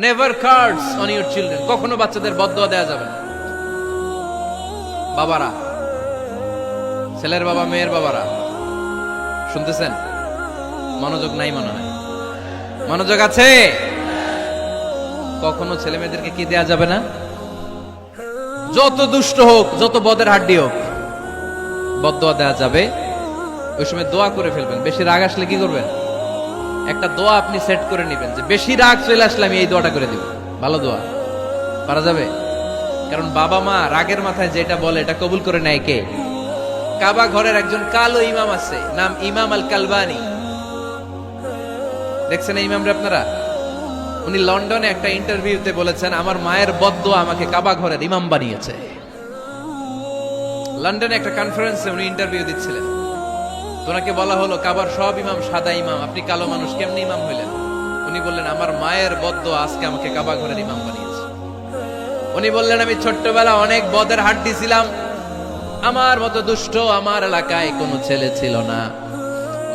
Never cards on your children, কখনো বাচ্চাদের বদদোয়া দেওয়া যাবে না। বাবারা, ছেলের বাবা মেয়ের বাবারা শুনতেছেন? মনোযোগ নাই মনে হয়, মনোযোগ আছে? কখনো ছেলে মেয়েদেরকে কি দেয়া যাবে না? যত দুষ্ট হোক, যত বদের হাড্ডি হোক, বদদোয়া দেওয়া যাবে। ওই সময় দোয়া করে ফেলবেন। বেশি রাগ আসলে কি করবেন? একটা দোয়া আপনি সেট করে নেবেন যে বেশি রাগ চলে আসলে আমি এই দোয়াটা করে দিব। ভালো দোয়া পারা যাবে, কারণ বাবা মা রাগের মাথায় যেটা বলে এটা কবুল করে নেয় কে? কাবা ঘরের একজন কালো ইমাম আছে, নাম ইমাম আল কালবানি। দেখছেন এই ইমামরে আপনারা? উনি লন্ডনে একটা ইন্টারভিউতে বলেছেন, আমার মায়ের বদদোয়া আমাকে কাবা ঘরের ইমাম বানিয়েছে। লন্ডনে একটা কনফারেন্সে উনি ইন্টারভিউ দিচ্ছিলেন। ওনাকে বলা হলো, কাবার সব ইমাম সাদা ইমাম, আপনি কালো মানুষ, কেমনি ইমাম হইলেন? উনি বললেন, আমার মায়ের বদদোয়া আজকে আমাকে কাবা ঘরের ইমাম বানিয়েছে। উনি বললেন, আমি ছোট্টবেলা অনেক বদের হাড্ডি ছিলাম, আমার মতো দুষ্ট আমার এলাকায় কোনো ছেলে ছিল না।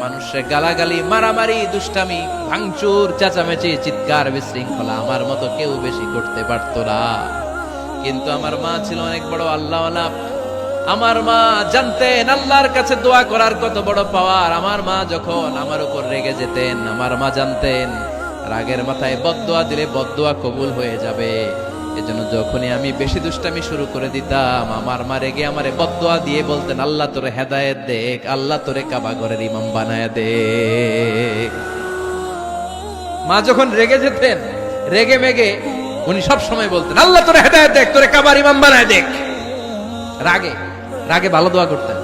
মানুষের গালাগালি, মারামারি, দুষ্টামি, ভাঙচুর, চেঁচামেচি, চিৎকার, বিশৃঙ্খলা আমার মতো কেউ বেশি করতে পারতো না। কিন্তু আমার মা ছিল অনেক বড় আল্লাহওয়ালা। আমার মা জানতেন আল্লাহর কাছে দোয়া করার কত বড় পাওয়ার। আমার মা যখন আমার উপর রেগে যেতেন, আমার মা জানতেন রাগের মাথায় বদদোয়া দিলে বদদোয়া কবুল হয়ে যাবে। এজন্য যখনই আমি বেশি দুষ্টামি শুরু করে দিতাম, আমার মা রেগে আমারে বদদোয়া দিয়ে বলতেন, আল্লাহ তোরে হেদায়েত দেখ, আল্লাহ তোরে কাবা ঘরের ইমাম বানায় দে। মা যখন রেগে যেতেন, রেগে মেগে উনি সব সময় বলতেন, আল্লাহ তোরে হেদায়েত দেখ, তোরে কাবার ইমাম বানায় দেখ। রাগে রাগে ভালো দোয়া করতেন।